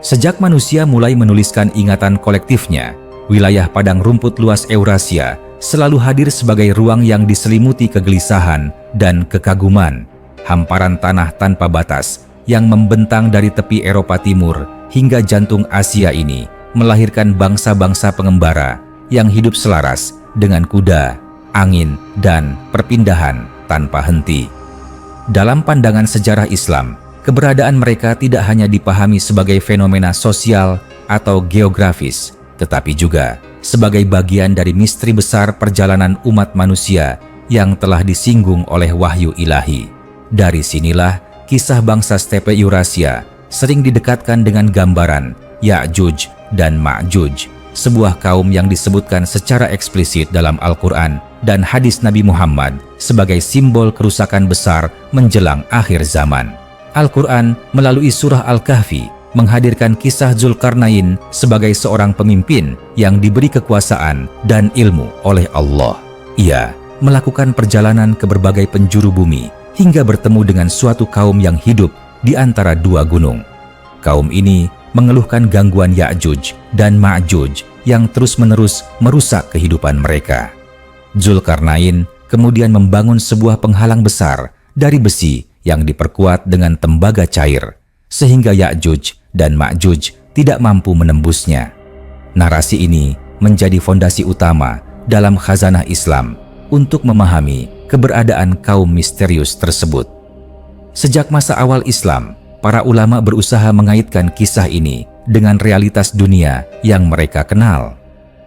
Sejak manusia mulai menuliskan ingatan kolektifnya, wilayah padang rumput luas Eurasia selalu hadir sebagai ruang yang diselimuti kegelisahan dan kekaguman. Hamparan tanah tanpa batas yang membentang dari tepi Eropa Timur hingga jantung Asia ini melahirkan bangsa-bangsa pengembara yang hidup selaras dengan kuda, angin, dan perpindahan tanpa henti. Dalam pandangan sejarah Islam, keberadaan mereka tidak hanya dipahami sebagai fenomena sosial atau geografis, tetapi juga sebagai bagian dari misteri besar perjalanan umat manusia yang telah disinggung oleh wahyu ilahi. Dari sinilah kisah bangsa stepe Eurasia sering didekatkan dengan gambaran Ya'juj dan Ma'juj, sebuah kaum yang disebutkan secara eksplisit dalam Al-Quran dan hadis Nabi Muhammad sebagai simbol kerusakan besar menjelang akhir zaman. Al-Quran melalui surah Al-Kahfi menghadirkan kisah Zulkarnain sebagai seorang pemimpin yang diberi kekuasaan dan ilmu oleh Allah. Ia melakukan perjalanan ke berbagai penjuru bumi hingga bertemu dengan suatu kaum yang hidup di antara dua gunung. Kaum ini mengeluhkan gangguan Ya'juj dan Ma'juj yang terus-menerus merusak kehidupan mereka. Zulkarnain kemudian membangun sebuah penghalang besar dari besi yang diperkuat dengan tembaga cair, sehingga Ya'juj dan Ma'juj tidak mampu menembusnya. Narasi ini menjadi fondasi utama dalam khazanah Islam untuk memahami keberadaan kaum misterius tersebut. Sejak masa awal Islam, para ulama berusaha mengaitkan kisah ini dengan realitas dunia yang mereka kenal.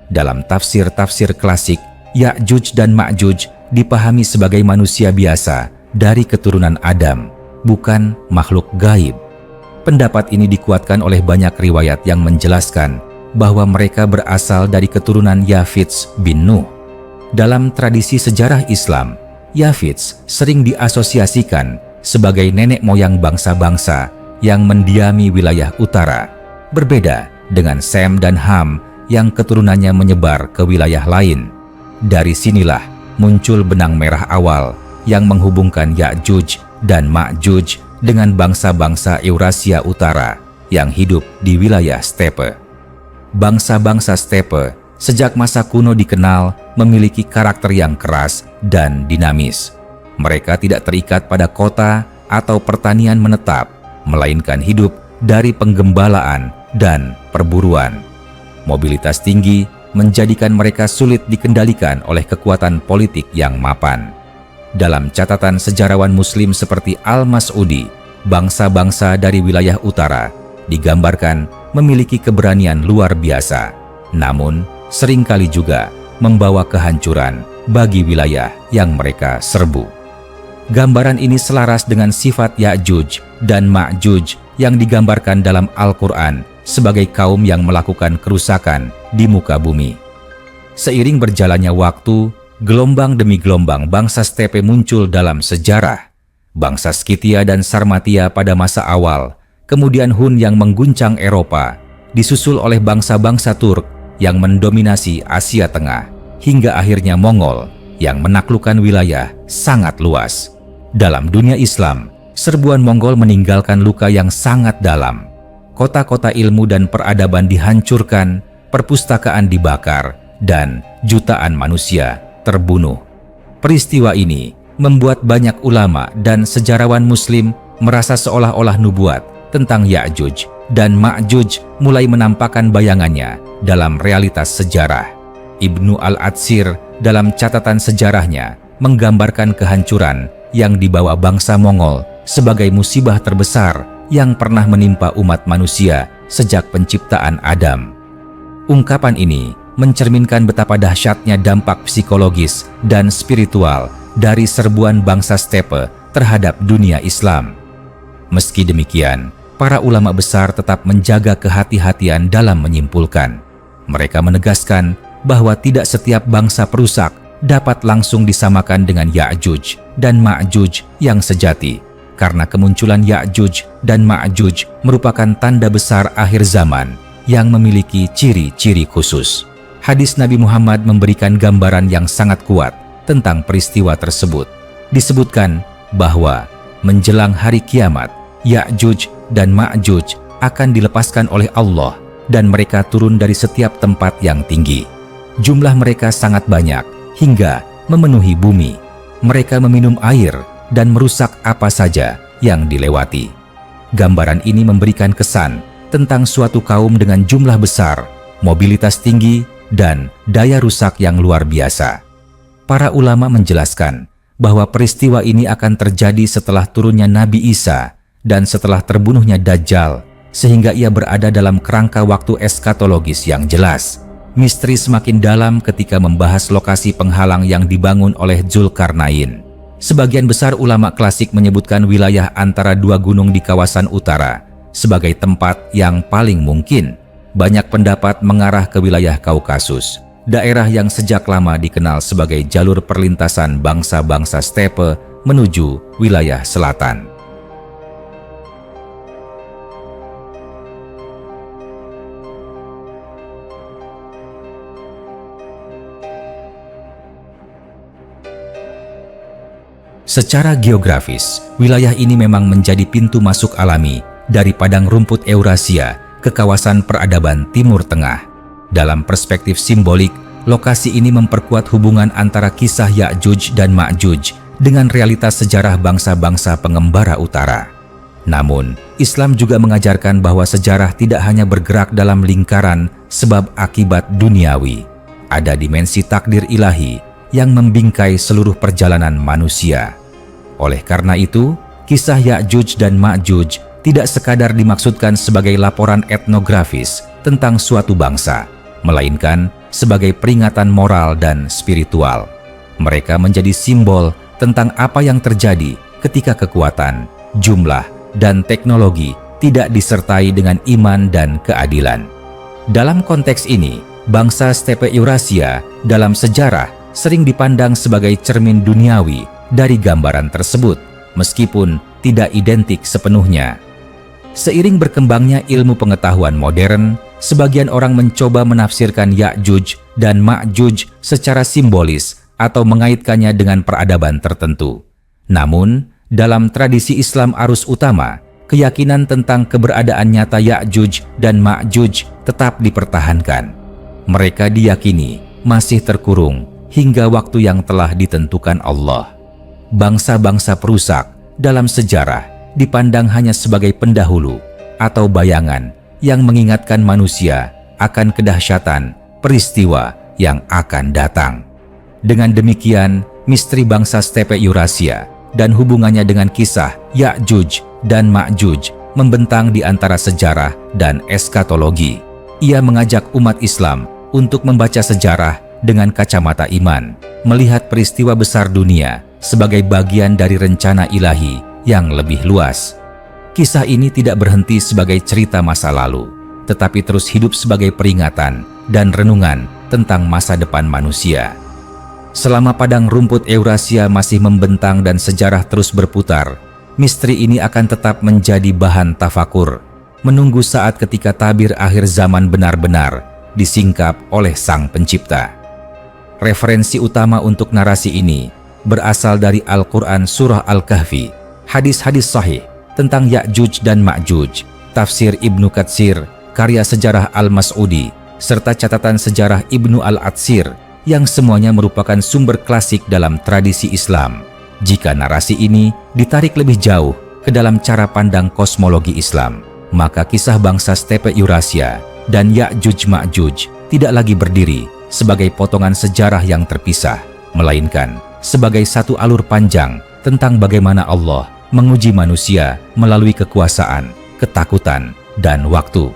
Dalam tafsir-tafsir klasik, Ya'juj dan Ma'juj dipahami sebagai manusia biasa dari keturunan Adam, bukan makhluk gaib. Pendapat ini dikuatkan oleh banyak riwayat yang menjelaskan bahwa mereka berasal dari keturunan Yafits bin Nuh. Dalam tradisi sejarah Islam, Yafits sering diasosiasikan sebagai nenek moyang bangsa-bangsa yang mendiami wilayah utara, berbeda dengan Sem dan Ham yang keturunannya menyebar ke wilayah lain. Dari sinilah muncul benang merah awal yang menghubungkan Ya'juj dan Ma'juj dengan bangsa-bangsa Eurasia Utara yang hidup di wilayah stepe. Bangsa-bangsa stepe sejak masa kuno dikenal memiliki karakter yang keras dan dinamis. Mereka tidak terikat pada kota atau pertanian menetap, melainkan hidup dari penggembalaan dan perburuan. Mobilitas tinggi menjadikan mereka sulit dikendalikan oleh kekuatan politik yang mapan. Dalam catatan sejarawan Muslim seperti Al-Mas'udi, bangsa-bangsa dari wilayah utara digambarkan memiliki keberanian luar biasa, namun seringkali juga membawa kehancuran bagi wilayah yang mereka serbu. Gambaran ini selaras dengan sifat Ya'juj dan Ma'juj yang digambarkan dalam Al-Quran sebagai kaum yang melakukan kerusakan di muka bumi. Seiring berjalannya waktu, gelombang demi gelombang bangsa stepe muncul dalam sejarah. Bangsa Skythia dan Sarmatia pada masa awal, kemudian Hun yang mengguncang Eropa, disusul oleh bangsa-bangsa Turk yang mendominasi Asia Tengah, hingga akhirnya Mongol yang menaklukkan wilayah sangat luas. Dalam dunia Islam, serbuan Mongol meninggalkan luka yang sangat dalam. Kota-kota ilmu dan peradaban dihancurkan, perpustakaan dibakar, dan jutaan manusia terbunuh. Peristiwa ini membuat banyak ulama dan sejarawan Muslim merasa seolah-olah nubuat tentang Ya'juj dan Ma'juj mulai menampakkan bayangannya dalam realitas sejarah. Ibnu Al-Atsir dalam catatan sejarahnya menggambarkan kehancuran yang dibawa bangsa Mongol sebagai musibah terbesar yang pernah menimpa umat manusia sejak penciptaan Adam. Ungkapan ini mencerminkan betapa dahsyatnya dampak psikologis dan spiritual dari serbuan bangsa stepe terhadap dunia Islam. Meski demikian, para ulama besar tetap menjaga kehati-hatian dalam menyimpulkan. Mereka menegaskan bahwa tidak setiap bangsa perusak dapat langsung disamakan dengan Ya'juj dan Ma'juj yang sejati, karena kemunculan Ya'juj dan Ma'juj merupakan tanda besar akhir zaman yang memiliki ciri-ciri khusus. Hadis Nabi Muhammad memberikan gambaran yang sangat kuat tentang peristiwa tersebut. Disebutkan bahwa menjelang hari kiamat, Ya'juj dan Ma'juj akan dilepaskan oleh Allah dan mereka turun dari setiap tempat yang tinggi. Jumlah mereka sangat banyak hingga memenuhi bumi. Mereka meminum air dan merusak apa saja yang dilewati. Gambaran ini memberikan kesan tentang suatu kaum dengan jumlah besar, mobilitas tinggi, dan daya rusak yang luar biasa. Para ulama menjelaskan bahwa peristiwa ini akan terjadi setelah turunnya Nabi Isa dan setelah terbunuhnya Dajjal, sehingga ia berada dalam kerangka waktu eskatologis yang jelas. Misteri semakin dalam ketika membahas lokasi penghalang yang dibangun oleh Dzulkarnain. Sebagian besar ulama klasik menyebutkan wilayah antara dua gunung di kawasan utara sebagai tempat yang paling mungkin. Banyak pendapat mengarah ke wilayah Kaukasus, daerah yang sejak lama dikenal sebagai jalur perlintasan bangsa-bangsa stepe menuju wilayah selatan. Secara geografis, wilayah ini memang menjadi pintu masuk alami dari padang rumput Eurasia ke kawasan peradaban Timur Tengah. Dalam perspektif simbolik, lokasi ini memperkuat hubungan antara kisah Ya'juj dan Ma'juj dengan realitas sejarah bangsa-bangsa pengembara utara. Namun, Islam juga mengajarkan bahwa sejarah tidak hanya bergerak dalam lingkaran sebab akibat duniawi. Ada dimensi takdir ilahi yang membingkai seluruh perjalanan manusia. Oleh karena itu, kisah Ya'juj dan Ma'juj tidak sekadar dimaksudkan sebagai laporan etnografis tentang suatu bangsa, melainkan sebagai peringatan moral dan spiritual. Mereka menjadi simbol tentang apa yang terjadi ketika kekuatan, jumlah, dan teknologi tidak disertai dengan iman dan keadilan. Dalam konteks ini, bangsa stepe Eurasia dalam sejarah sering dipandang sebagai cermin duniawi dari gambaran tersebut, meskipun tidak identik sepenuhnya. Seiring berkembangnya ilmu pengetahuan modern, sebagian orang mencoba menafsirkan Ya'juj dan Ma'juj secara simbolis atau mengaitkannya dengan peradaban tertentu. Namun, dalam tradisi Islam arus utama, keyakinan tentang keberadaan nyata Ya'juj dan Ma'juj tetap dipertahankan. Mereka diyakini masih terkurung hingga waktu yang telah ditentukan Allah. Bangsa-bangsa perusak dalam sejarah dipandang hanya sebagai pendahulu atau bayangan yang mengingatkan manusia akan kedahsyatan peristiwa yang akan datang. Dengan demikian, misteri bangsa stepe Eurasia dan hubungannya dengan kisah Ya'juj dan Ma'juj membentang di antara sejarah dan eskatologi. Ia mengajak umat Islam untuk membaca sejarah dengan kacamata iman, melihat peristiwa besar dunia sebagai bagian dari rencana ilahi yang lebih luas. Kisah ini tidak berhenti sebagai cerita masa lalu, tetapi terus hidup sebagai peringatan dan renungan tentang masa depan manusia. Selama padang rumput Eurasia masih membentang dan sejarah terus berputar, misteri ini akan tetap menjadi bahan tafakur, menunggu saat ketika tabir akhir zaman benar-benar disingkap oleh Sang Pencipta. Referensi utama untuk narasi ini berasal dari Al-Quran Surah Al-Kahfi, hadis-hadis sahih tentang Ya'juj dan Ma'juj, tafsir Ibnu Katsir, karya sejarah Al-Mas'udi, serta catatan sejarah Ibnu Al-Atsir, yang semuanya merupakan sumber klasik dalam tradisi Islam. Jika narasi ini ditarik lebih jauh ke dalam cara pandang kosmologi Islam, maka kisah bangsa stepe Eurasia dan Ya'juj Ma'juj tidak lagi berdiri sebagai potongan sejarah yang terpisah, melainkan sebagai satu alur panjang tentang bagaimana Allah menguji manusia melalui kekuasaan, ketakutan, dan waktu.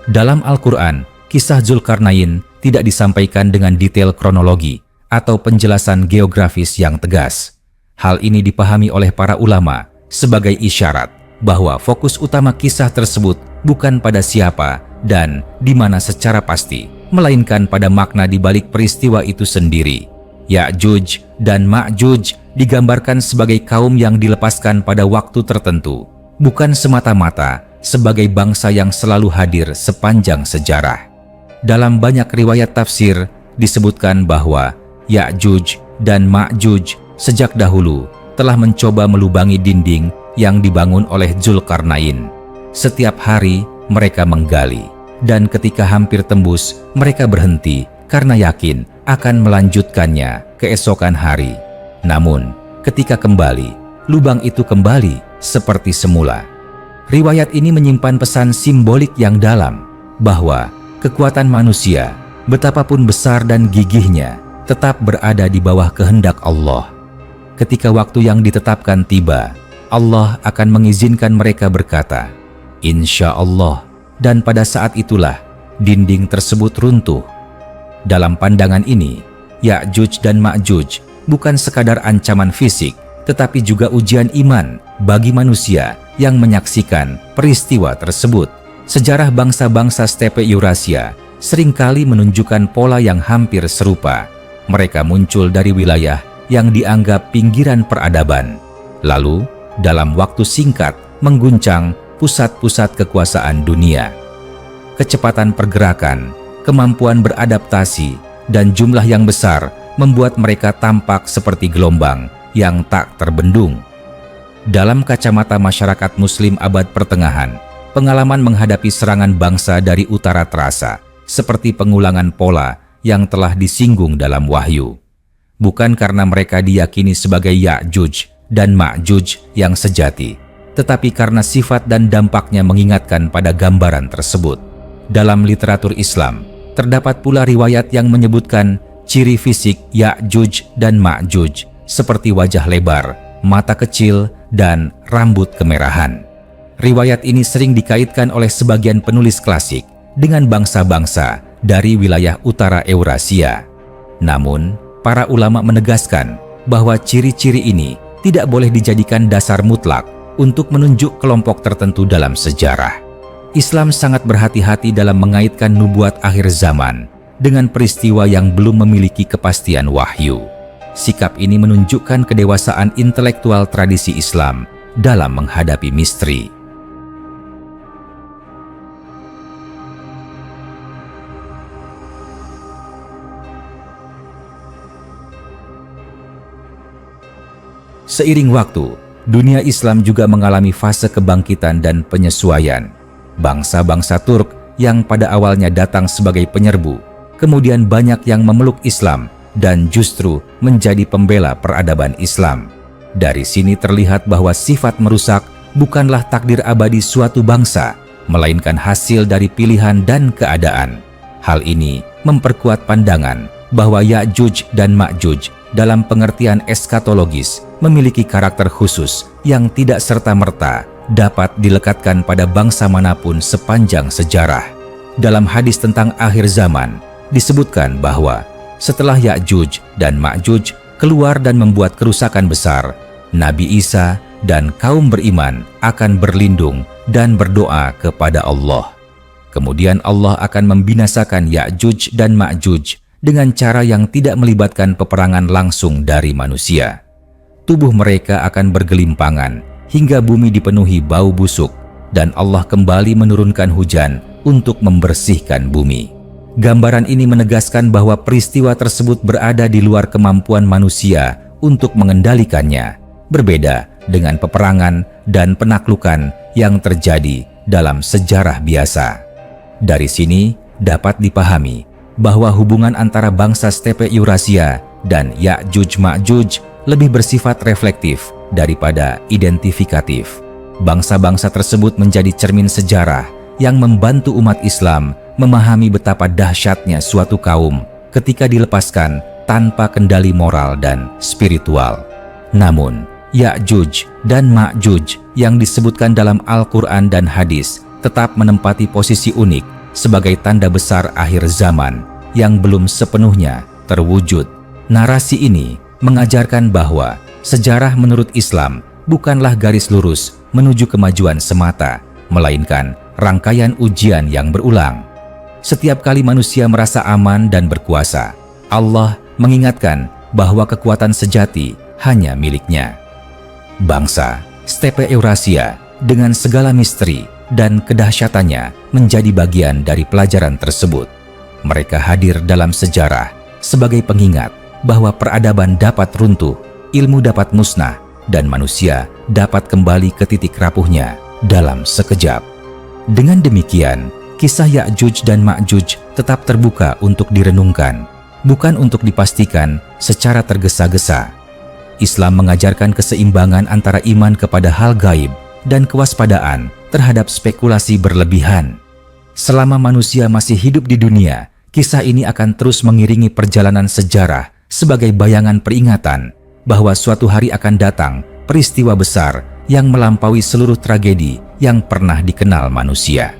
Dalam Al-Quran, kisah Dzulkarnain tidak disampaikan dengan detail kronologi atau penjelasan geografis yang tegas. Hal ini dipahami oleh para ulama sebagai isyarat bahwa fokus utama kisah tersebut bukan pada siapa dan di mana secara pasti, melainkan pada makna di balik peristiwa itu sendiri. Ya'juj dan Ma'juj digambarkan sebagai kaum yang dilepaskan pada waktu tertentu, bukan semata-mata sebagai bangsa yang selalu hadir sepanjang sejarah. Dalam banyak riwayat tafsir disebutkan bahwa Ya'juj dan Ma'juj sejak dahulu telah mencoba melubangi dinding yang dibangun oleh Dzulkarnain. Setiap hari mereka menggali, dan ketika hampir tembus, mereka berhenti karena yakin akan melanjutkannya keesokan hari. Namun, ketika kembali, lubang itu kembali seperti semula. Riwayat ini menyimpan pesan simbolik yang dalam, bahwa kekuatan manusia, betapapun besar dan gigihnya, tetap berada di bawah kehendak Allah. Ketika waktu yang ditetapkan tiba, Allah akan mengizinkan mereka berkata, "Insya Allah," dan pada saat itulah dinding tersebut runtuh. Dalam pandangan ini, Ya'juj dan Ma'juj bukan sekadar ancaman fisik, tetapi juga ujian iman bagi manusia yang menyaksikan peristiwa tersebut. Sejarah bangsa-bangsa stepe Eurasia seringkali menunjukkan pola yang hampir serupa. Mereka muncul dari wilayah yang dianggap pinggiran peradaban, lalu dalam waktu singkat mengguncang pusat-pusat kekuasaan dunia. Kecepatan pergerakan, kemampuan beradaptasi, dan jumlah yang besar membuat mereka tampak seperti gelombang yang tak terbendung. Dalam kacamata masyarakat Muslim abad pertengahan, pengalaman menghadapi serangan bangsa dari utara terasa seperti pengulangan pola yang telah disinggung dalam Wahyu. Bukan karena mereka diyakini sebagai Ya'juj dan Ma'juj yang sejati, tetapi karena sifat dan dampaknya mengingatkan pada gambaran tersebut. Dalam literatur Islam, terdapat pula riwayat yang menyebutkan ciri fisik Ya'juj dan Ma'juj seperti wajah lebar, mata kecil, dan rambut kemerahan. Riwayat ini sering dikaitkan oleh sebagian penulis klasik dengan bangsa-bangsa dari wilayah utara Eurasia. Namun, para ulama menegaskan bahwa ciri-ciri ini tidak boleh dijadikan dasar mutlak untuk menunjuk kelompok tertentu dalam sejarah. Islam sangat berhati-hati dalam mengaitkan nubuat akhir zaman dengan peristiwa yang belum memiliki kepastian wahyu. Sikap ini menunjukkan kedewasaan intelektual tradisi Islam dalam menghadapi misteri. Seiring waktu, dunia Islam juga mengalami fase kebangkitan dan penyesuaian. Bangsa-bangsa Turk yang pada awalnya datang sebagai penyerbu, kemudian banyak yang memeluk Islam dan justru menjadi pembela peradaban Islam. Dari sini terlihat bahwa sifat merusak bukanlah takdir abadi suatu bangsa, melainkan hasil dari pilihan dan keadaan. Hal ini memperkuat pandangan bahwa Ya'juj dan Ma'juj dalam pengertian eskatologis memiliki karakter khusus yang tidak serta-merta dapat dilekatkan pada bangsa manapun sepanjang sejarah. Dalam hadis tentang akhir zaman, disebutkan bahwa setelah Ya'juj dan Ma'juj keluar dan membuat kerusakan besar, Nabi Isa dan kaum beriman akan berlindung dan berdoa kepada Allah. Kemudian Allah akan membinasakan Ya'juj dan Ma'juj dengan cara yang tidak melibatkan peperangan langsung dari manusia. Tubuh mereka akan bergelimpangan hingga bumi dipenuhi bau busuk, dan Allah kembali menurunkan hujan untuk membersihkan bumi. Gambaran ini menegaskan bahwa peristiwa tersebut berada di luar kemampuan manusia untuk mengendalikannya, berbeda dengan peperangan dan penaklukan yang terjadi dalam sejarah biasa. Dari sini dapat dipahami bahwa hubungan antara bangsa stepe Eurasia dan Ya'juj Ma'juj lebih bersifat reflektif daripada identifikatif. Bangsa-bangsa tersebut menjadi cermin sejarah yang membantu umat Islam memahami betapa dahsyatnya suatu kaum ketika dilepaskan tanpa kendali moral dan spiritual. Namun, Ya'juj dan Ma'juj yang disebutkan dalam Al-Quran dan hadis tetap menempati posisi unik sebagai tanda besar akhir zaman yang belum sepenuhnya terwujud. Narasi ini mengajarkan bahwa sejarah menurut Islam bukanlah garis lurus menuju kemajuan semata, melainkan rangkaian ujian yang berulang. Setiap kali manusia merasa aman dan berkuasa, Allah mengingatkan bahwa kekuatan sejati hanya miliknya. Bangsa stepe Eurasia dengan segala misteri dan kedahsyatannya menjadi bagian dari pelajaran tersebut. Mereka hadir dalam sejarah sebagai pengingat bahwa peradaban dapat runtuh, ilmu dapat musnah, dan manusia dapat kembali ke titik rapuhnya dalam sekejap. Dengan demikian, kisah Ya'juj dan Ma'juj tetap terbuka untuk direnungkan, bukan untuk dipastikan secara tergesa-gesa. Islam mengajarkan keseimbangan antara iman kepada hal gaib dan kewaspadaan terhadap spekulasi berlebihan. Selama manusia masih hidup di dunia, kisah ini akan terus mengiringi perjalanan sejarah sebagai bayangan peringatan bahwa suatu hari akan datang peristiwa besar yang melampaui seluruh tragedi yang pernah dikenal manusia.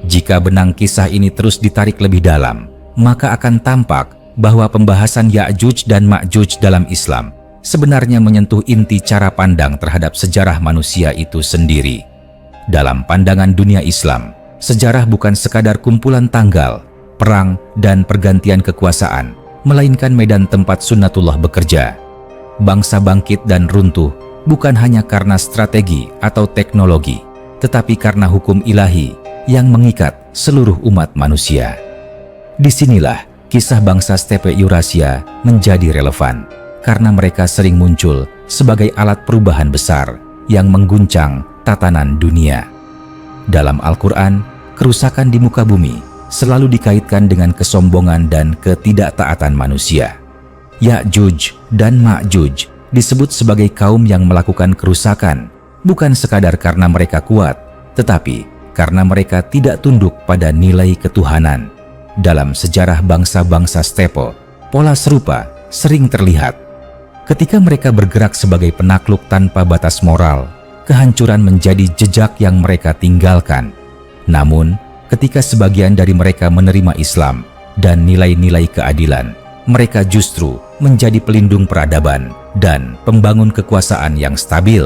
Jika benang kisah ini terus ditarik lebih dalam, maka akan tampak bahwa pembahasan Ya'juj dan Ma'juj dalam Islam sebenarnya menyentuh inti cara pandang terhadap sejarah manusia itu sendiri. Dalam pandangan dunia Islam, sejarah bukan sekadar kumpulan tanggal, perang, dan pergantian kekuasaan, melainkan medan tempat sunnatullah bekerja. Bangsa bangkit dan runtuh bukan hanya karena strategi atau teknologi, tetapi karena hukum ilahi yang mengikat seluruh umat manusia. Disinilah kisah bangsa stepe Eurasia menjadi relevan, karena mereka sering muncul sebagai alat perubahan besar yang mengguncang tatanan dunia. Dalam Al-Quran, kerusakan di muka bumi selalu dikaitkan dengan kesombongan dan ketidaktaatan manusia. Ya'juj dan Ma'juj disebut sebagai kaum yang melakukan kerusakan, bukan sekadar karena mereka kuat, tetapi karena mereka tidak tunduk pada nilai ketuhanan. Dalam sejarah bangsa-bangsa stepe, pola serupa sering terlihat. Ketika mereka bergerak sebagai penakluk tanpa batas moral, kehancuran menjadi jejak yang mereka tinggalkan. Namun, ketika sebagian dari mereka menerima Islam dan nilai-nilai keadilan, mereka justru menjadi pelindung peradaban dan pembangun kekuasaan yang stabil.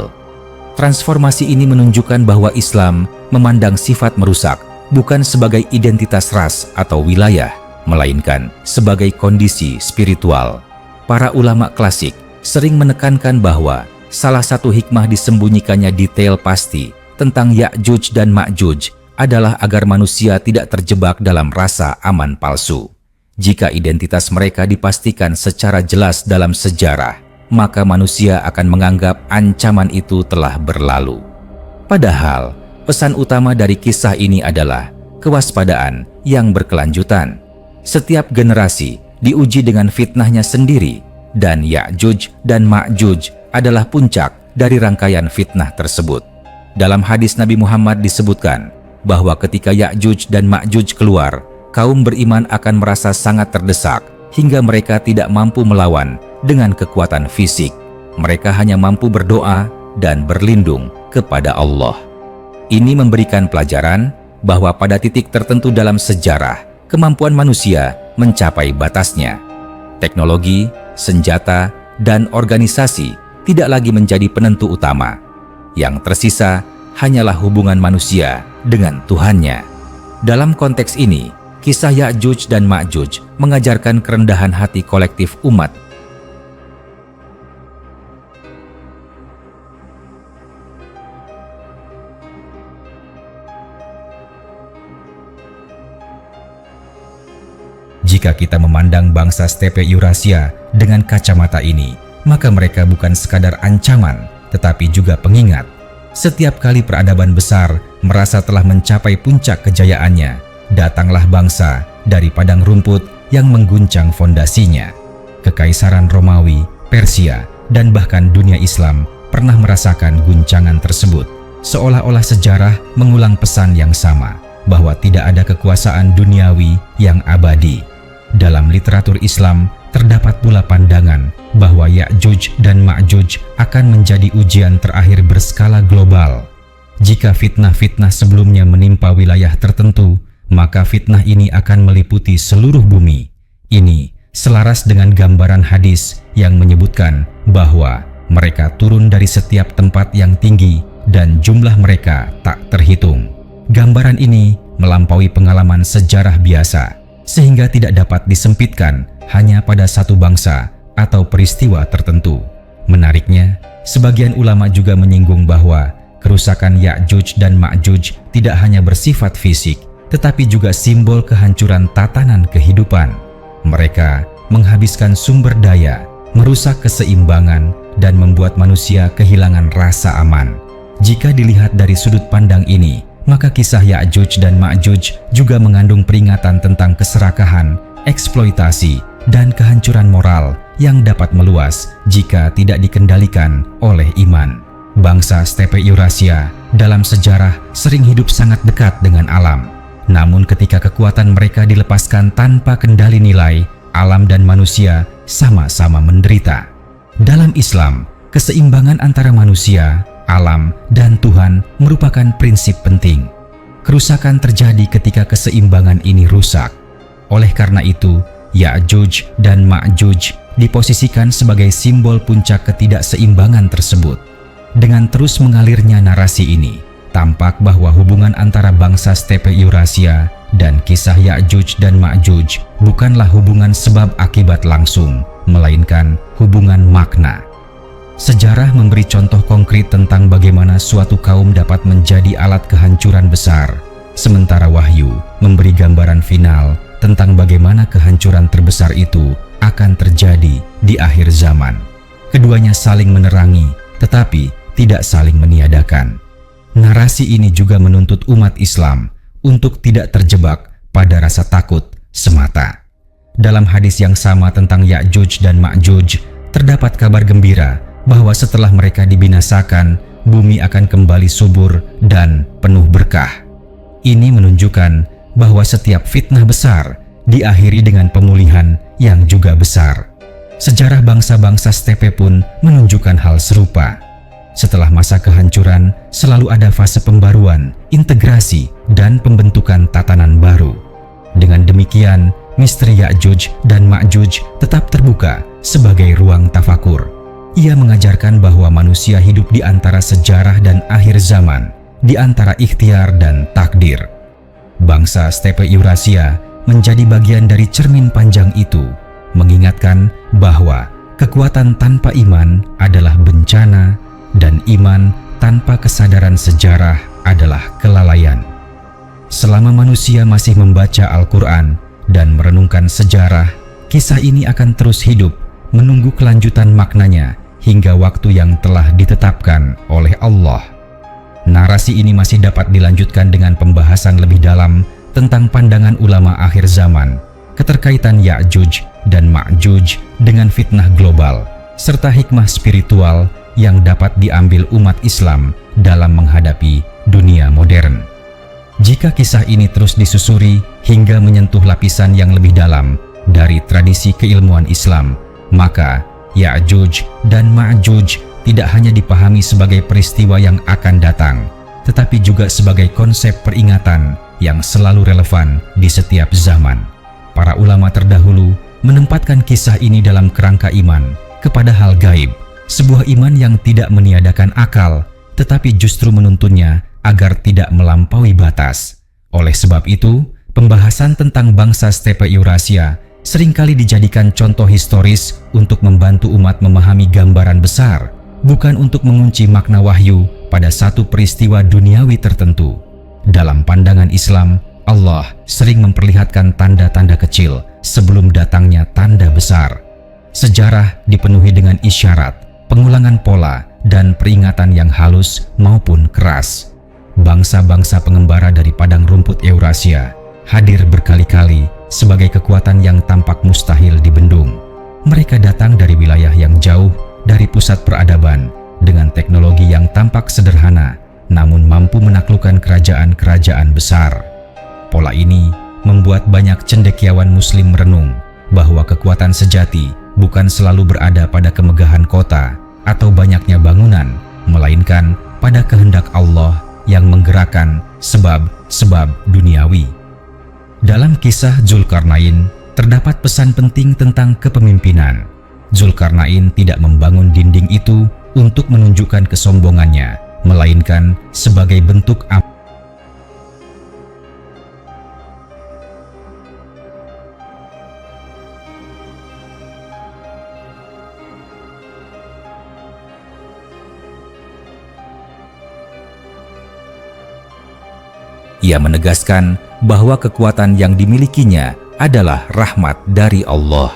Transformasi ini menunjukkan bahwa Islam memandang sifat merusak bukan sebagai identitas ras atau wilayah, melainkan sebagai kondisi spiritual. Para ulama klasik sering menekankan bahwa salah satu hikmah disembunyikannya detail pasti tentang Ya'juj dan Ma'juj adalah agar manusia tidak terjebak dalam rasa aman palsu. Jika identitas mereka dipastikan secara jelas dalam sejarah, maka manusia akan menganggap ancaman itu telah berlalu. Padahal, pesan utama dari kisah ini adalah kewaspadaan yang berkelanjutan. Setiap generasi diuji dengan fitnahnya sendiri, dan Ya'juj dan Ma'juj adalah puncak dari rangkaian fitnah tersebut. Dalam hadis Nabi Muhammad disebutkan bahwa ketika Ya'juj dan Ma'juj keluar, kaum beriman akan merasa sangat terdesak hingga mereka tidak mampu melawan dengan kekuatan fisik. Mereka hanya mampu berdoa dan berlindung kepada Allah. Ini memberikan pelajaran bahwa pada titik tertentu dalam sejarah, kemampuan manusia mencapai batasnya. Teknologi, senjata, dan organisasi tidak lagi menjadi penentu utama. Yang tersisa hanyalah hubungan manusia dengan Tuhannya. Dalam konteks ini, kisah Ya'juj dan Ma'juj mengajarkan kerendahan hati kolektif umat. Jika kita memandang bangsa stepe Eurasia dengan kacamata ini, maka mereka bukan sekadar ancaman, tetapi juga pengingat. Setiap kali peradaban besar merasa telah mencapai puncak kejayaannya, datanglah bangsa dari padang rumput yang mengguncang fondasinya. Kekaisaran Romawi, Persia, dan bahkan dunia Islam pernah merasakan guncangan tersebut, seolah-olah sejarah mengulang pesan yang sama, bahwa tidak ada kekuasaan duniawi yang abadi. Dalam literatur Islam, terdapat pula pandangan bahwa Ya'juj dan Ma'juj akan menjadi ujian terakhir berskala global. Jika fitnah-fitnah sebelumnya menimpa wilayah tertentu, maka fitnah ini akan meliputi seluruh bumi. Ini selaras dengan gambaran hadis yang menyebutkan bahwa mereka turun dari setiap tempat yang tinggi dan jumlah mereka tak terhitung. Gambaran ini melampaui pengalaman sejarah biasa, sehingga tidak dapat disempitkan hanya pada satu bangsa atau peristiwa tertentu. Menariknya, sebagian ulama juga menyinggung bahwa kerusakan Ya'juj dan Ma'juj tidak hanya bersifat fisik, tetapi juga simbol kehancuran tatanan kehidupan. Mereka menghabiskan sumber daya, merusak keseimbangan, dan membuat manusia kehilangan rasa aman. Jika dilihat dari sudut pandang ini, maka kisah Ya'juj dan Ma'juj juga mengandung peringatan tentang keserakahan, eksploitasi, dan kehancuran moral yang dapat meluas jika tidak dikendalikan oleh iman. Bangsa stepe Eurasia dalam sejarah sering hidup sangat dekat dengan alam. Namun ketika kekuatan mereka dilepaskan tanpa kendali nilai, alam dan manusia sama-sama menderita. Dalam Islam, keseimbangan antara manusia, alam, dan Tuhan merupakan prinsip penting. Kerusakan terjadi ketika keseimbangan ini rusak. Oleh karena itu, Ya'juj dan Ma'juj diposisikan sebagai simbol puncak ketidakseimbangan tersebut. Dengan terus mengalirnya narasi ini, tampak bahwa hubungan antara bangsa stepe Eurasia dan kisah Ya'juj dan Ma'juj bukanlah hubungan sebab akibat langsung, melainkan hubungan makna. Sejarah memberi contoh konkret tentang bagaimana suatu kaum dapat menjadi alat kehancuran besar, sementara wahyu memberi gambaran final tentang bagaimana kehancuran terbesar itu akan terjadi di akhir zaman. Keduanya saling menerangi, tetapi tidak saling meniadakan. Narasi ini juga menuntut umat Islam untuk tidak terjebak pada rasa takut semata. Dalam hadis yang sama tentang Ya'juj dan Ma'juj, terdapat kabar gembira bahwa setelah mereka dibinasakan, bumi akan kembali subur dan penuh berkah. Ini menunjukkan bahwa setiap fitnah besar diakhiri dengan pemulihan yang juga besar. Sejarah bangsa-bangsa stepe pun menunjukkan hal serupa. Setelah masa kehancuran, selalu ada fase pembaruan, integrasi, dan pembentukan tatanan baru. Dengan demikian, misteri Ya'juj dan Ma'juj tetap terbuka sebagai ruang tafakur. Ia mengajarkan bahwa manusia hidup di antara sejarah dan akhir zaman, di antara ikhtiar dan takdir. Bangsa stepe Eurasia menjadi bagian dari cermin panjang itu, mengingatkan bahwa kekuatan tanpa iman adalah bencana dan iman tanpa kesadaran sejarah adalah kelalaian. Selama manusia masih membaca Al-Quran dan merenungkan sejarah, kisah ini akan terus hidup, menunggu kelanjutan maknanya hingga waktu yang telah ditetapkan oleh Allah. Narasi ini masih dapat dilanjutkan dengan pembahasan lebih dalam tentang pandangan ulama akhir zaman, keterkaitan Ya'juj dan Ma'juj dengan fitnah global, serta hikmah spiritual yang dapat diambil umat Islam dalam menghadapi dunia modern. Jika kisah ini terus disusuri hingga menyentuh lapisan yang lebih dalam dari tradisi keilmuan Islam, maka Ya'juj dan Ma'juj tidak hanya dipahami sebagai peristiwa yang akan datang, tetapi juga sebagai konsep peringatan yang selalu relevan di setiap zaman. Para ulama terdahulu menempatkan kisah ini dalam kerangka iman kepada hal gaib, sebuah iman yang tidak meniadakan akal, tetapi justru menuntunnya agar tidak melampaui batas. Oleh sebab itu, pembahasan tentang bangsa stepe Eurasia seringkali dijadikan contoh historis untuk membantu umat memahami gambaran besar, bukan untuk mengunci makna wahyu pada satu peristiwa duniawi tertentu. Dalam pandangan Islam, Allah sering memperlihatkan tanda-tanda kecil sebelum datangnya tanda besar. Sejarah dipenuhi dengan isyarat, pengulangan pola, dan peringatan yang halus maupun keras. Bangsa-bangsa pengembara dari padang rumput Eurasia hadir berkali-kali sebagai kekuatan yang tampak mustahil dibendung. Mereka datang dari wilayah yang jauh dari pusat peradaban dengan teknologi yang tampak sederhana, namun mampu menaklukkan kerajaan-kerajaan besar. Pola ini membuat banyak cendekiawan Muslim merenung bahwa kekuatan sejati bukan selalu berada pada kemegahan kota atau banyaknya bangunan, melainkan pada kehendak Allah yang menggerakkan sebab-sebab duniawi. Dalam kisah Zulkarnain, terdapat pesan penting tentang kepemimpinan. Zulkarnain tidak membangun dinding itu untuk menunjukkan kesombongannya, melainkan sebagai bentuk Ia menegaskan bahwa kekuatan yang dimilikinya adalah rahmat dari Allah.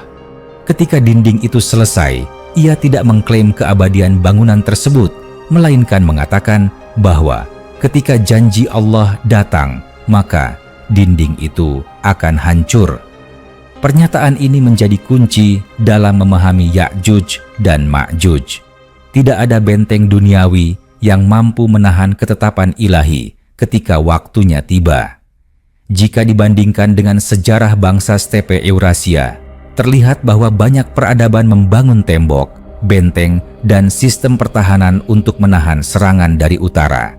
Ketika dinding itu selesai, ia tidak mengklaim keabadian bangunan tersebut, melainkan mengatakan bahwa ketika janji Allah datang, maka dinding itu akan hancur. Pernyataan ini menjadi kunci dalam memahami Ya'juj dan Ma'juj. Tidak ada benteng duniawi yang mampu menahan ketetapan ilahi ketika waktunya tiba. Jika dibandingkan dengan sejarah bangsa stepe Eurasia, terlihat bahwa banyak peradaban membangun tembok, benteng, dan sistem pertahanan untuk menahan serangan dari utara.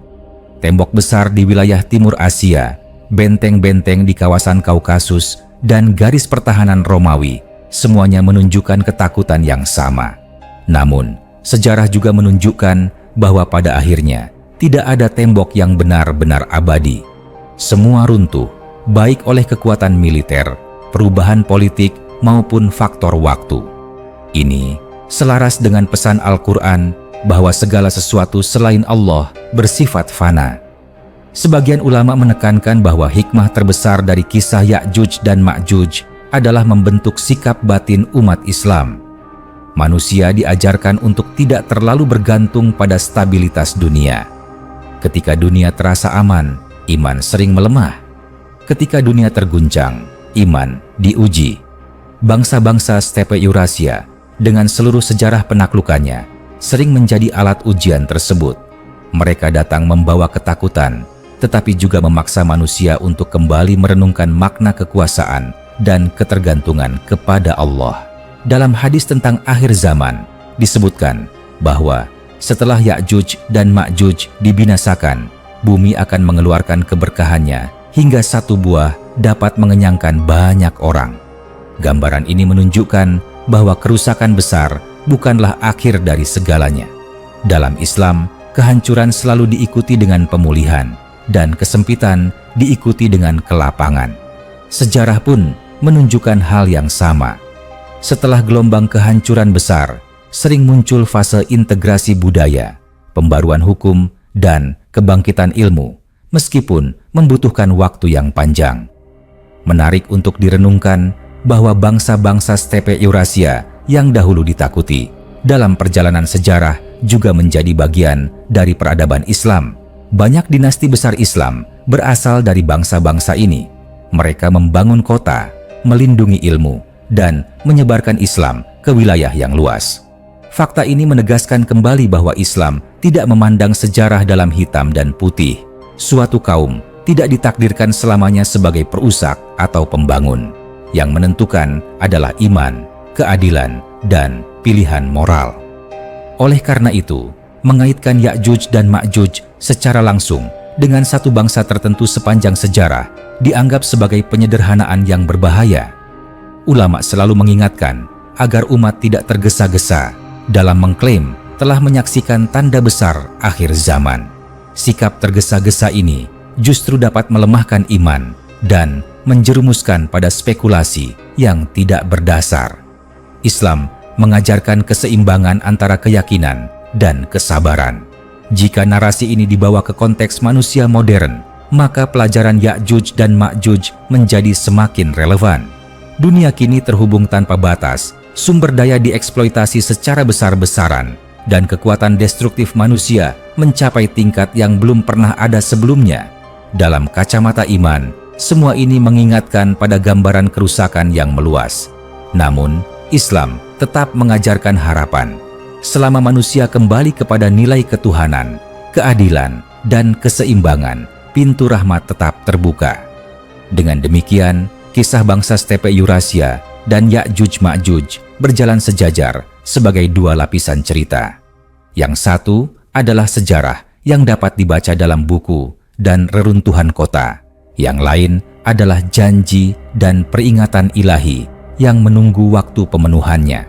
Tembok besar di wilayah Timur Asia, benteng-benteng di kawasan Kaukasus, dan garis pertahanan Romawi, semuanya menunjukkan ketakutan yang sama. Namun, sejarah juga menunjukkan bahwa pada akhirnya tidak ada tembok yang benar-benar abadi. Semua runtuh, baik oleh kekuatan militer, perubahan politik, maupun faktor waktu. Ini selaras dengan pesan Al-Quran bahwa segala sesuatu selain Allah bersifat fana. Sebagian ulama menekankan bahwa hikmah terbesar dari kisah Ya'juj dan Ma'juj adalah membentuk sikap batin umat Islam. Manusia diajarkan untuk tidak terlalu bergantung pada stabilitas dunia. Ketika dunia terasa aman, iman sering melemah. Ketika dunia terguncang, iman diuji. Bangsa-bangsa stepe Eurasia dengan seluruh sejarah penaklukannya sering menjadi alat ujian tersebut. Mereka datang membawa ketakutan, tetapi juga memaksa manusia untuk kembali merenungkan makna kekuasaan dan ketergantungan kepada Allah. Dalam hadis tentang akhir zaman, disebutkan bahwa setelah Ya'juj dan Ma'juj dibinasakan, bumi akan mengeluarkan keberkahannya hingga satu buah dapat mengenyangkan banyak orang. Gambaran ini menunjukkan bahwa kerusakan besar bukanlah akhir dari segalanya. Dalam Islam, kehancuran selalu diikuti dengan pemulihan, dan kesempitan diikuti dengan kelapangan. Sejarah pun menunjukkan hal yang sama. Setelah gelombang kehancuran besar, sering muncul fase integrasi budaya, pembaruan hukum, dan kebangkitan ilmu, meskipun membutuhkan waktu yang panjang. Menarik untuk direnungkan bahwa bangsa-bangsa stepe Eurasia yang dahulu ditakuti, dalam perjalanan sejarah juga menjadi bagian dari peradaban Islam. Banyak dinasti besar Islam berasal dari bangsa-bangsa ini. Mereka membangun kota, melindungi ilmu, dan menyebarkan Islam ke wilayah yang luas. Fakta ini menegaskan kembali bahwa Islam tidak memandang sejarah dalam hitam dan putih. Suatu kaum tidak ditakdirkan selamanya sebagai perusak atau pembangun. Yang menentukan adalah iman, keadilan, dan pilihan moral. Oleh karena itu, mengaitkan Ya'juj dan Ma'juj secara langsung dengan satu bangsa tertentu sepanjang sejarah dianggap sebagai penyederhanaan yang berbahaya. Ulama selalu mengingatkan agar umat tidak tergesa-gesa dalam mengklaim telah menyaksikan tanda besar akhir zaman. Sikap tergesa-gesa ini justru dapat melemahkan iman dan menjerumuskan pada spekulasi yang tidak berdasar. Islam mengajarkan keseimbangan antara keyakinan dan kesabaran. Jika narasi ini dibawa ke konteks manusia modern, maka pelajaran Ya'juj dan Ma'juj menjadi semakin relevan. Dunia kini terhubung tanpa batas, sumber daya dieksploitasi secara besar-besaran, dan kekuatan destruktif manusia mencapai tingkat yang belum pernah ada sebelumnya. Dalam kacamata iman, semua ini mengingatkan pada gambaran kerusakan yang meluas. Namun, Islam tetap mengajarkan harapan. Selama manusia kembali kepada nilai ketuhanan, keadilan, dan keseimbangan, pintu rahmat tetap terbuka. Dengan demikian, kisah bangsa stepe Eurasia dan Ya'juj Ma'juj berjalan sejajar sebagai dua lapisan cerita. Yang satu adalah sejarah yang dapat dibaca dalam buku dan reruntuhan kota. Yang lain adalah janji dan peringatan ilahi yang menunggu waktu pemenuhannya.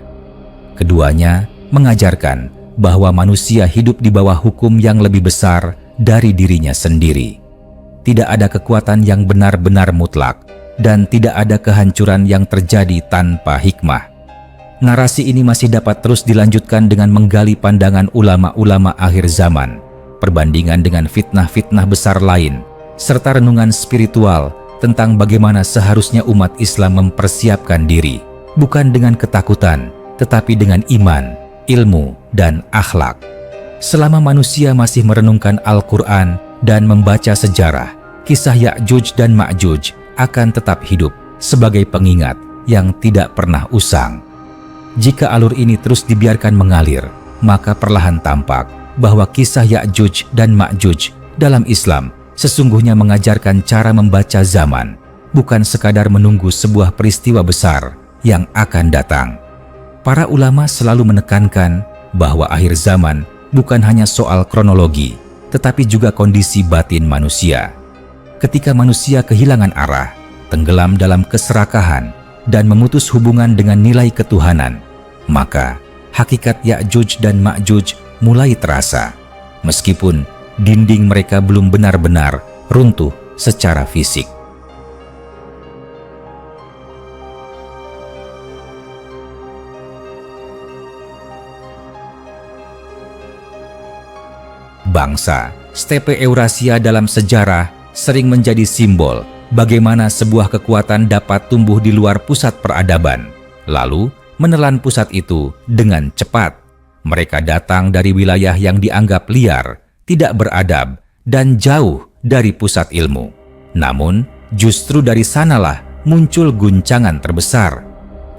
Keduanya mengajarkan bahwa manusia hidup di bawah hukum yang lebih besar dari dirinya sendiri. Tidak ada kekuatan yang benar-benar mutlak, dan tidak ada kehancuran yang terjadi tanpa hikmah. Narasi ini masih dapat terus dilanjutkan dengan menggali pandangan ulama-ulama akhir zaman, perbandingan dengan fitnah-fitnah besar lain, serta renungan spiritual tentang bagaimana seharusnya umat Islam mempersiapkan diri, bukan dengan ketakutan, tetapi dengan iman, ilmu, dan akhlak. Selama manusia masih merenungkan Al-Quran dan membaca sejarah, kisah Ya'juj dan Ma'juj akan tetap hidup sebagai pengingat yang tidak pernah usang. Jika alur ini terus dibiarkan mengalir, maka perlahan tampak bahwa kisah Ya'juj dan Ma'juj dalam Islam sesungguhnya mengajarkan cara membaca zaman, bukan sekadar menunggu sebuah peristiwa besar yang akan datang. Para ulama selalu menekankan bahwa akhir zaman bukan hanya soal kronologi, tetapi juga kondisi batin manusia. Ketika manusia kehilangan arah, tenggelam dalam keserakahan, dan memutus hubungan dengan nilai ketuhanan, maka hakikat Ya'juj dan Ma'juj mulai terasa, meskipun dinding mereka belum benar-benar runtuh secara fisik. Bangsa stepe Eurasia dalam sejarah sering menjadi simbol bagaimana sebuah kekuatan dapat tumbuh di luar pusat peradaban, lalu menelan pusat itu dengan cepat. Mereka datang dari wilayah yang dianggap liar, tidak beradab, dan jauh dari pusat ilmu. Namun, justru dari sanalah muncul guncangan terbesar.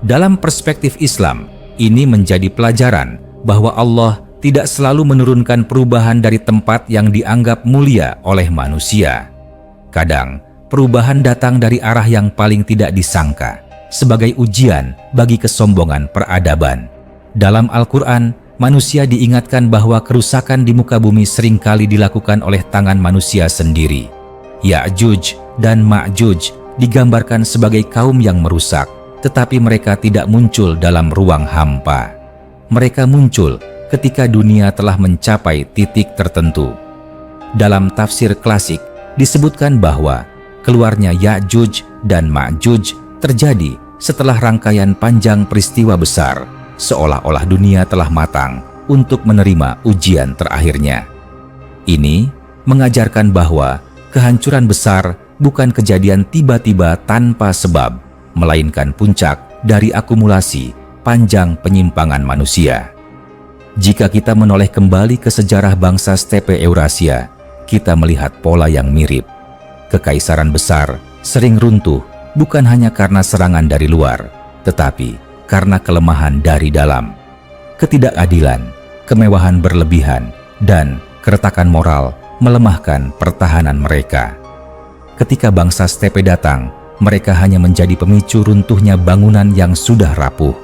Dalam perspektif Islam, ini menjadi pelajaran bahwa Allah tidak selalu menurunkan perubahan dari tempat yang dianggap mulia oleh manusia. Kadang, perubahan datang dari arah yang paling tidak disangka, sebagai ujian bagi kesombongan peradaban. Dalam Al-Quran, manusia diingatkan bahwa kerusakan di muka bumi seringkali dilakukan oleh tangan manusia sendiri. Ya'juj dan Ma'juj digambarkan sebagai kaum yang merusak, tetapi mereka tidak muncul dalam ruang hampa. Mereka muncul ketika dunia telah mencapai titik tertentu. Dalam tafsir klasik disebutkan bahwa keluarnya Ya'juj dan Ma'juj terjadi setelah rangkaian panjang peristiwa besar, seolah-olah dunia telah matang untuk menerima ujian terakhirnya. Ini mengajarkan bahwa kehancuran besar bukan kejadian tiba-tiba tanpa sebab, melainkan puncak dari akumulasi panjang penyimpangan manusia. Jika kita menoleh kembali ke sejarah bangsa stepe Eurasia, kita melihat pola yang mirip. Kekaisaran besar sering runtuh bukan hanya karena serangan dari luar, tetapi karena kelemahan dari dalam. Ketidakadilan, kemewahan berlebihan, dan keretakan moral melemahkan pertahanan mereka. Ketika bangsa stepe datang, mereka hanya menjadi pemicu runtuhnya bangunan yang sudah rapuh.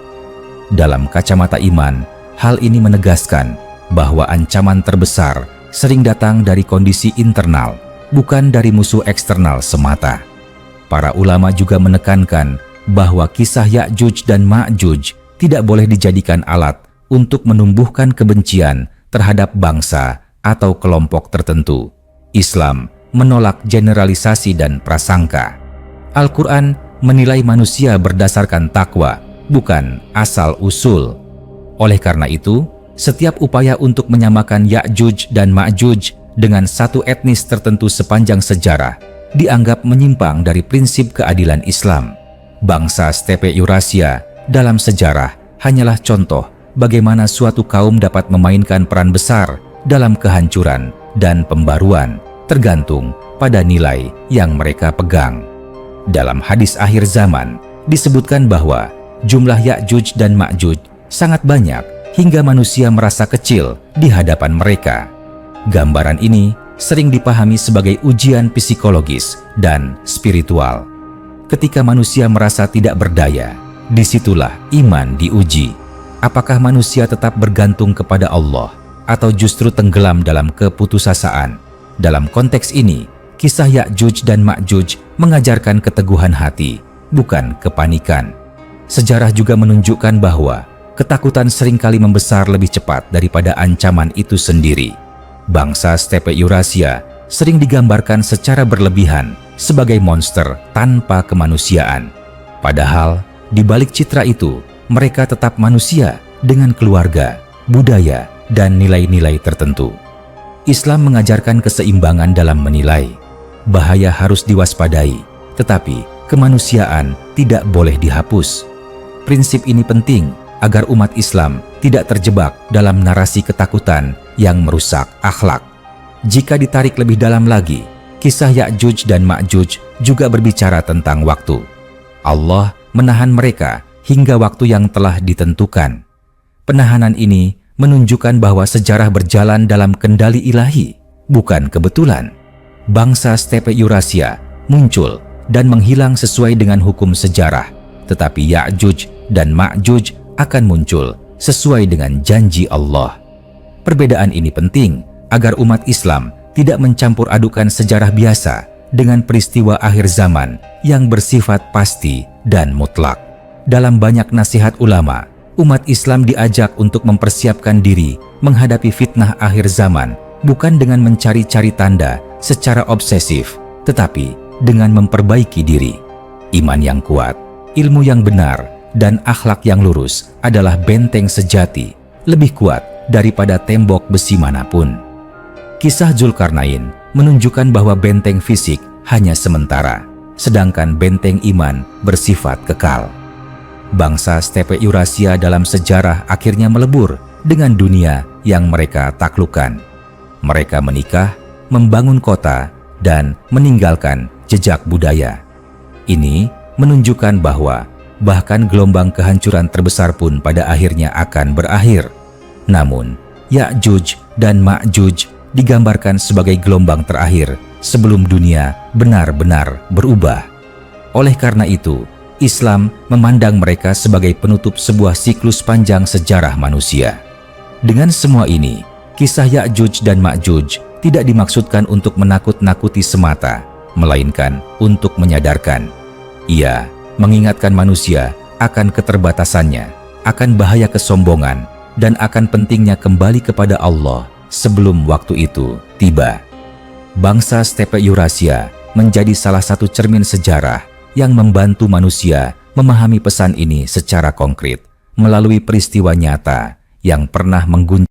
Dalam kacamata iman, hal ini menegaskan bahwa ancaman terbesar sering datang dari kondisi internal, bukan dari musuh eksternal semata. Para ulama juga menekankan bahwa kisah Ya'juj dan Ma'juj tidak boleh dijadikan alat untuk menumbuhkan kebencian terhadap bangsa atau kelompok tertentu. Islam menolak generalisasi dan prasangka. Al-Quran menilai manusia berdasarkan takwa, bukan asal-usul. Oleh karena itu, setiap upaya untuk menyamakan Ya'juj dan Ma'juj dengan satu etnis tertentu sepanjang sejarah dianggap menyimpang dari prinsip keadilan Islam. Bangsa stepe Eurasia dalam sejarah hanyalah contoh bagaimana suatu kaum dapat memainkan peran besar dalam kehancuran dan pembaruan, tergantung pada nilai yang mereka pegang. Dalam hadis akhir zaman, disebutkan bahwa jumlah Ya'juj dan Ma'juj sangat banyak hingga manusia merasa kecil di hadapan mereka. Gambaran ini sering dipahami sebagai ujian psikologis dan spiritual. Ketika manusia merasa tidak berdaya, disitulah iman diuji. Apakah manusia tetap bergantung kepada Allah atau justru tenggelam dalam keputusasaan? Dalam konteks ini, kisah Ya'juj dan Ma'juj mengajarkan keteguhan hati, bukan kepanikan. Sejarah juga menunjukkan bahwa ketakutan seringkali membesar lebih cepat daripada ancaman itu sendiri. Bangsa stepe Eurasia sering digambarkan secara berlebihan sebagai monster tanpa kemanusiaan. Padahal, di balik citra itu, mereka tetap manusia dengan keluarga, budaya, dan nilai-nilai tertentu. Islam mengajarkan keseimbangan dalam menilai. Bahaya harus diwaspadai, tetapi kemanusiaan tidak boleh dihapus. Prinsip ini penting agar umat Islam tidak terjebak dalam narasi ketakutan yang merusak akhlak. Jika ditarik lebih dalam lagi, kisah Ya'juj dan Ma'juj juga berbicara tentang waktu. Allah menahan mereka hingga waktu yang telah ditentukan. Penahanan ini menunjukkan bahwa sejarah berjalan dalam kendali ilahi, bukan kebetulan. Bangsa stepe Eurasia muncul dan menghilang sesuai dengan hukum sejarah, tetapi Ya'juj dan Ma'juj akan muncul sesuai dengan janji Allah. Perbedaan ini penting agar umat Islam tidak mencampur adukan sejarah biasa dengan peristiwa akhir zaman yang bersifat pasti dan mutlak. Dalam banyak nasihat ulama, umat Islam diajak untuk mempersiapkan diri menghadapi fitnah akhir zaman, bukan dengan mencari-cari tanda secara obsesif, tetapi dengan memperbaiki diri. Iman yang kuat, ilmu yang benar, dan akhlak yang lurus adalah benteng sejati, lebih kuat daripada tembok besi manapun. Kisah Zulkarnain menunjukkan bahwa benteng fisik hanya sementara, sedangkan benteng iman bersifat kekal. Bangsa stepe Eurasia dalam sejarah akhirnya melebur dengan dunia yang mereka taklukkan. Mereka menikah, membangun kota, dan meninggalkan jejak budaya. Ini menunjukkan bahwa bahkan gelombang kehancuran terbesar pun pada akhirnya akan berakhir. Namun, Ya'juj dan Ma'juj digambarkan sebagai gelombang terakhir sebelum dunia benar-benar berubah. Oleh karena itu, Islam memandang mereka sebagai penutup sebuah siklus panjang sejarah manusia. Dengan semua ini, kisah Ya'juj dan Ma'juj tidak dimaksudkan untuk menakut-nakuti semata, melainkan untuk menyadarkan. Ia mengingatkan manusia akan keterbatasannya, akan bahaya kesombongan, dan akan pentingnya kembali kepada Allah sebelum waktu itu tiba. Bangsa stepe Eurasia menjadi salah satu cermin sejarah yang membantu manusia memahami pesan ini secara konkret melalui peristiwa nyata yang pernah mengguncang